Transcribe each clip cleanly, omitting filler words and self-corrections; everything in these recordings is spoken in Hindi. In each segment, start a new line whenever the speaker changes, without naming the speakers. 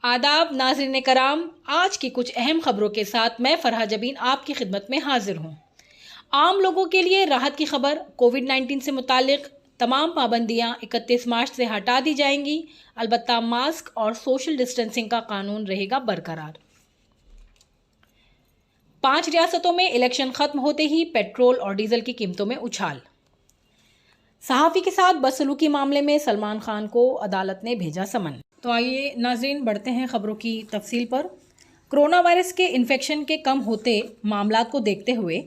आदाब नाज़रीन कराम, आज की कुछ अहम खबरों के साथ मैं फरहा जबीन आपकी खिदमत में हाजिर हूँ। आम लोगों के लिए राहत की खबर। कोविड-19 से मुतालिक तमाम पाबंदियां 31 मार्च से हटा दी जाएंगी। अलबत्ता मास्क और सोशल डिस्टेंसिंग का कानून रहेगा बरकरार। 5 रियासतों में इलेक्शन खत्म होते ही पेट्रोल और डीजल की कीमतों में उछाल। सहाफ़ी के साथ बदसलूकी मामले में सलमान खान को अदालत ने भेजा समन। तो आइए नाजरीन बढ़ते हैं खबरों की तफसील पर। कोरोना वायरस के इन्फेक्शन के कम होते मामलात को देखते हुए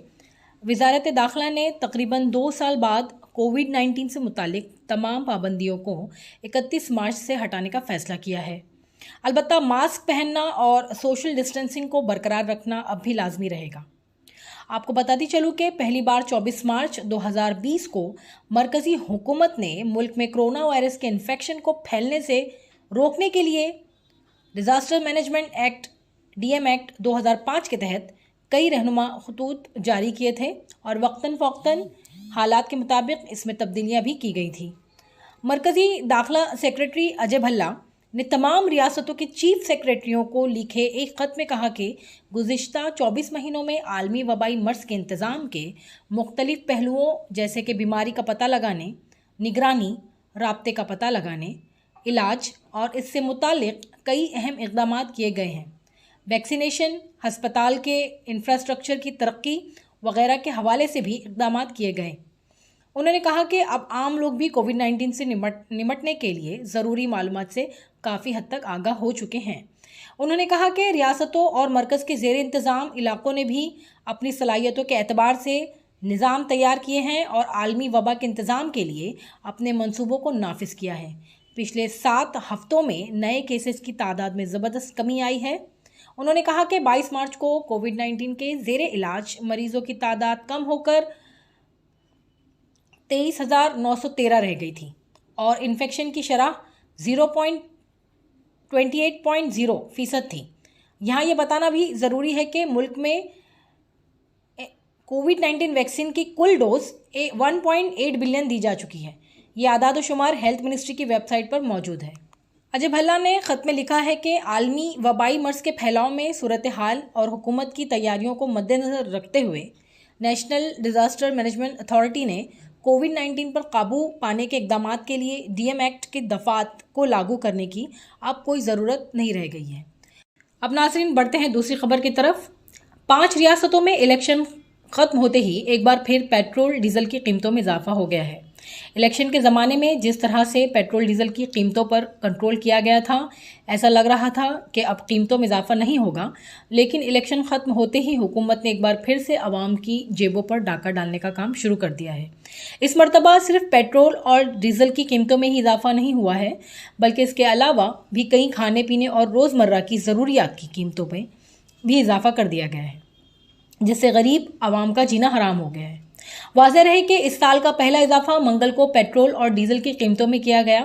वजारत दाखिला ने तकरीबन 2 साल बाद कोविड-19 से मुतालिक तमाम पाबंदियों को 31 मार्च से हटाने का फैसला किया है। अलबत्ता मास्क पहनना और सोशल डिस्टेंसिंग को बरकरार रखना अब भी लाजमी रहेगा। आपको बताती चलूँ कि पहली बार 24 मार्च 2020 को मरकज़ी हुकूमत ने मुल्क में कोरोना वायरस के इन्फेक्शन को फैलने से रोकने के लिए disaster management act DM act 2005 के तहत कई रहनुमा खतूत जारी किए थे और वक्तन फ़ौक्तन हालात के मुताबिक इसमें तब्दीलियां भी की गई थी। मरकज़ी दाखिला सेक्रेटरी अजय भल्ला ने तमाम रियासतों के चीफ सेक्रेटरियों को लिखे एक ख़त में कहा कि गुज़िश्ता 24 महीनों में आलमी वबाई मर्ज़ के इंतज़ाम के मुख्तलिफ़ पहलुओं जैसे कि बीमारी का पता लगाने, निगरानी, राब्ते का पता लगाने, इलाज और इससे मुतालिक कई अहम इक़दाम किए गए हैं। वैक्सीनेशन, हस्पताल के इंफ्रास्ट्रक्चर की तरक्की वगैरह के हवाले से भी इक़दाम किए गए। उन्होंने कहा कि अब आम लोग भी कोविड-19 से निमटने के लिए ज़रूरी मालूमात से काफ़ी हद तक आगाह हो चुके हैं। उन्होंने कहा कि रियासतों और मरकज़ के ज़ेर इंतज़ाम इलाकों ने भी अपनी सलाहियतों के एतबार से निज़ाम तैयार किए हैं और आलमी वबा के इंतज़ाम के लिए अपने मंसूबों को नाफिज किया है। पिछले 7 हफ्तों में नए केसेस की तादाद में ज़बरदस्त कमी आई है। उन्होंने कहा कि 22 मार्च को कोविड-19 के ज़ेर इलाज मरीज़ों की तादाद कम होकर 23,913 रह गई थी और इन्फेक्शन की शरह 0.28.0% थी। यहाँ ये बताना भी ज़रूरी है कि मुल्क में कोविड-19 वैक्सीन की कुल डोज 1.8 बिलियन दी जा चुकी है। ये आदाद शुमार हेल्थ मिनिस्ट्री की वेबसाइट पर मौजूद है। अजय भल्ला ने ख़त में लिखा है कि आलमी वबाई मर्ज़ के फैलाव में सूरत हाल और हुकूमत की तैयारियों को मद्देनज़र रखते हुए नेशनल डिज़ास्टर मैनेजमेंट अथॉरिटी ने कोविड-19 पर काबू पाने के इक़दाम के लिए डीएम एक्ट के दफ़ात को लागू करने की अब कोई ज़रूरत नहीं रह गई है। अब नाज़रीन बढ़ते हैं दूसरी खबर की तरफ। 5 रियासतों में इलेक्शन ख़त्म होते ही एक बार फिर पेट्रोल डीजल की कीमतों में इजाफा हो गया है। इलेक्शन के ज़माने में जिस तरह से पेट्रोल डीजल की कीमतों पर कंट्रोल किया गया था, ऐसा लग रहा था कि अब कीमतों में इजाफा नहीं होगा, लेकिन इलेक्शन ख़त्म होते ही हुकूमत ने एक बार फिर से आवाम की जेबों पर डाका डालने का काम शुरू कर दिया है। इस मरतबा सिर्फ पेट्रोल और डीजल की कीमतों में ही इजाफा नहीं हुआ है, बल्कि इसके अलावा भी कई खाने पीने और रोज़मर्रा की ज़रूरियात की कीमतों में भी इजाफा कर दिया गया है, जिससे गरीब आवाम का जीना हराम हो गया है। वाज़ेह रहे कि इस साल का पहला इजाफा मंगल को पेट्रोल और डीजल की कीमतों में किया गया।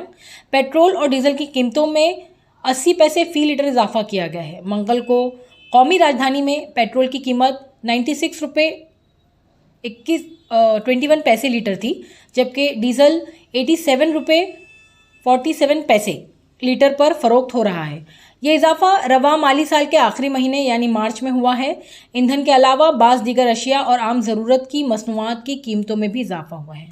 पेट्रोल और डीजल की कीमतों में 80 पैसे फ़ी लीटर इजाफा किया गया है। मंगल को कौमी राजधानी में पेट्रोल की कीमत 96 रुपये 21 पैसे लीटर थी, जबकि डीजल 87 रुपये 47 पैसे लीटर पर फ़रोख्त हो रहा है। ये इजाफा रवा माली साल के आखिरी महीने यानी मार्च में हुआ है। ईंधन के अलावा बाज़ दीगर अशिया और आम ज़रूरत की मसनूआत की कीमतों में भी इजाफा हुआ है।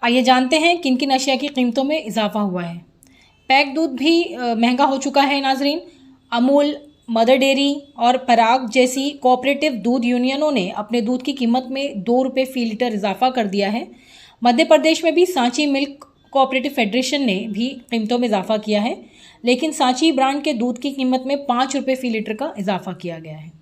आइए जानते हैं किन किन अशिया की कीमतों में इजाफा हुआ है। पैक दूध भी महंगा हो चुका है नाजरीन। अमूल, मदर डेयरी और पराग जैसी कोऑपरेटिव दूध यूनियनों ने अपने दूध की कीमत में 2 रुपये फ़ी लीटर इजाफा कर दिया है। मध्य प्रदेश में भी सांची मिल्क कोऑपरेटिव फेडरेशन ने भी कीमतों में इजाफा किया है, लेकिन सांची ब्रांड के दूध की कीमत में 5 रुपये फ़ी लीटर का इजाफा किया गया है।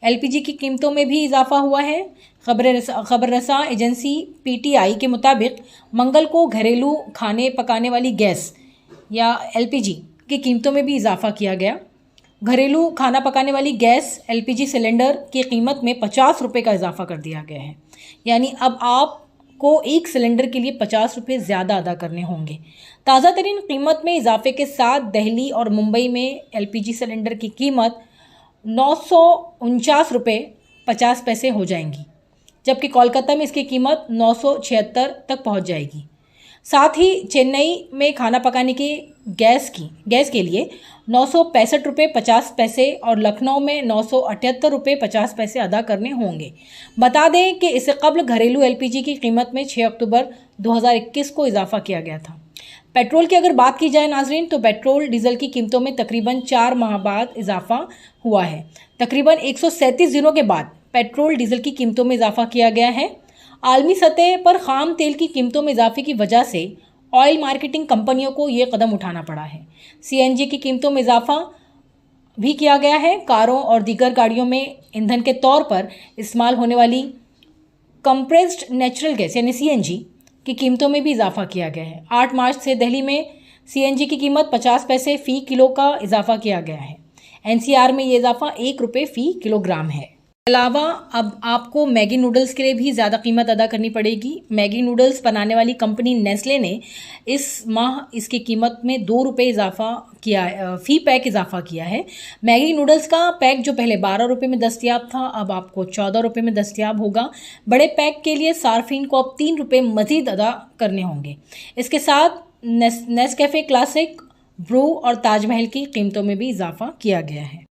एलपीजी की कीमतों में भी इजाफा हुआ है। खबर रसा एजेंसी पीटीआई के मुताबिक मंगल को घरेलू खाने पकाने वाली गैस या एलपीजी की कीमतों में भी इजाफा किया गया। घरेलू खाना पकाने वाली गैस एलपीजी सिलेंडर की कीमत में 50 रुपये का इजाफा कर दिया गया है, यानी अब आपको एक सिलेंडर के लिए 50 रुपये ज़्यादा अदा करने होंगे। ताज़ा तरीन कीमत में इजाफे के साथ दिल्ली और मुंबई में एलपीजी सिलेंडर की कीमत 949 रुपये 50 पैसे हो जाएंगी, जबकि कोलकाता में इसकी कीमत 976 तक पहुंच जाएगी। साथ ही चेन्नई में खाना पकाने की गैस के लिए 965 रुपये 50 पैसे और लखनऊ में 978 रुपये 50 पैसे अदा करने होंगे। बता दें कि इससे कबल घरेलू एलपीजी की कीमत में 6 अक्टूबर 2021 को इजाफा किया गया था। पेट्रोल की अगर बात की जाए नाजरीन, तो पेट्रोल डीजल की कीमतों में तकरीबन 4 माह बाद इजाफा हुआ है। तकरीबन 137 दिनों के बाद पेट्रोल डीजल की कीमतों में इजाफा किया गया है। आलमी सतह पर खाम तेल की कीमतों में इजाफे की वजह से ऑयल मार्केटिंग कंपनियों को ये कदम उठाना पड़ा है। सीएनजी की कीमतों में इजाफा भी किया गया है। कारों और दीगर गाड़ियों में ईंधन के तौर पर इस्तेमाल होने वाली कंप्रेस्ड नेचुरल गैस यानी सीएनजी की कीमतों में भी इजाफा किया गया है। 8 मार्च से दिल्ली में सीएनजी की कीमत 50 पैसे फ़ी किलो का इजाफा किया गया है। एनसीआर में ये इजाफा 1 रुपये फ़ी किलोग्राम है। अलावा अब आपको मैगी नूडल्स के लिए भी ज़्यादा कीमत अदा करनी पड़ेगी। मैगी नूडल्स बनाने वाली कंपनी नेस्ले ने इस माह इसकी कीमत में 2 रुपये इजाफा किया, फ़ी पैक इजाफा किया है। मैगी नूडल्स का पैक जो पहले 12 रुपये में दस्तयाब था, अब आपको 14 रुपये में दस्तयाब होगा। बड़े पैक के लिए सार्फिन को अब 3 रुपये मज़ीद अदा करने होंगे। इसके साथ नेस्कैफ़े क्लासिक, ब्रू और ताजमहल की कीमतों में भी इजाफा किया गया है।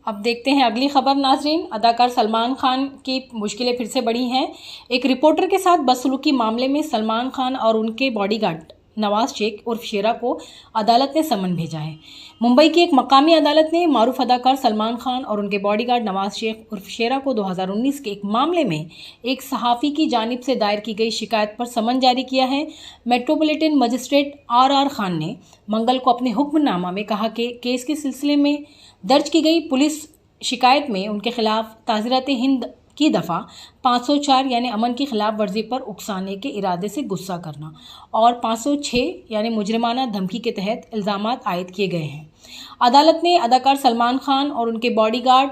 अब देखते हैं अगली खबर नाजरीन। अदाकार सलमान खान की मुश्किलें फिर से बढ़ी हैं। एक रिपोर्टर के साथ बदसलूकी मामले में सलमान खान और उनके बॉडीगार्ड नवाज शेख उर्फ शेरा को अदालत ने समन भेजा है। मुंबई की एक मकामी अदालत ने मारूफ अदाकार सलमान खान और उनके बॉडीगार्ड नवाज शेख उर्फ शेरा को 2019 के एक मामले में एक सहाफ़ी की जानिब से दायर की गई शिकायत पर समन जारी किया है। मेट्रोपॉलिटन मजिस्ट्रेट आर खान ने मंगल को अपने हुक्मनामा में कहा कि केस के सिलसिले में दर्ज की गई पुलिस शिकायत में उनके खिलाफ ताज़ीरात हिंद की दफ़ा 504 यानी अमन की खिलाफ वर्जी पर उकसाने के इरादे से गुस्सा करना और 506 यानी मुजरिमाना धमकी के तहत इल्ज़ामात आयद किए गए हैं। अदालत ने अदाकार सलमान खान और उनके बॉडीगार्ड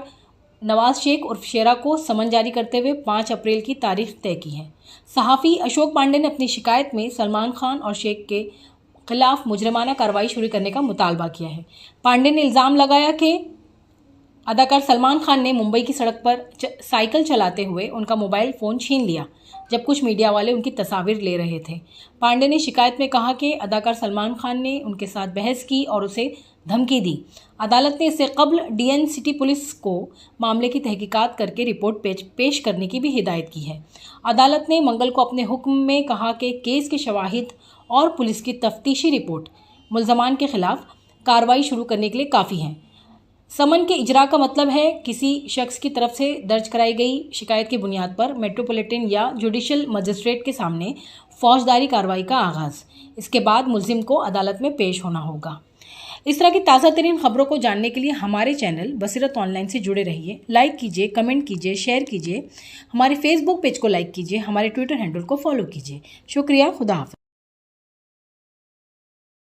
नवाज शेख उर्फ शेरा को समन जारी करते हुए 5 अप्रैल की तारीख तय की है। सहाफ़ी अशोक पांडे ने अपनी शिकायत में सलमान खान और शेख के खिलाफ मुजरिमाना कार्रवाई शुरू करने का मुतालबा किया है। पांडे ने इल्ज़ाम लगाया कि अदाकार सलमान खान ने मुंबई की सड़क पर साइकिल चलाते हुए उनका मोबाइल फ़ोन छीन लिया जब कुछ मीडिया वाले उनकी तस्वीर ले रहे थे। पांडे ने शिकायत में कहा कि अदाकार सलमान खान ने उनके साथ बहस की और उसे धमकी दी। अदालत ने इससे कबल डीएन सिटी पुलिस को मामले की तहकीकात करके रिपोर्ट पेश करने की भी हिदायत की है। अदालत ने मंगल को अपने हुक्म में कहा कि केस के शवाहिद और पुलिस की तफ्तीशी रिपोर्ट मुल्ज़मान के खिलाफ कार्रवाई शुरू करने के लिए काफ़ी हैं। समन के इजरा का मतलब है किसी शख्स की तरफ से दर्ज कराई गई शिकायत की बुनियाद पर मेट्रोपॉलिटन या जुडिशल मजिस्ट्रेट के सामने फौजदारी कार्रवाई का आगाज़। इसके बाद मुल्ज़िम को अदालत में पेश होना होगा। इस तरह की ताज़ा तरीन खबरों को जानने के लिए हमारे चैनल बसीरत ऑनलाइन से जुड़े रहिए। लाइक कीजिए, कमेंट कीजिए, शेयर कीजिए। हमारे फेसबुक पेज को लाइक कीजिए, हमारे ट्विटर हैंडल को फॉलो कीजिए। शुक्रिया। खुदा हाफ़िज़।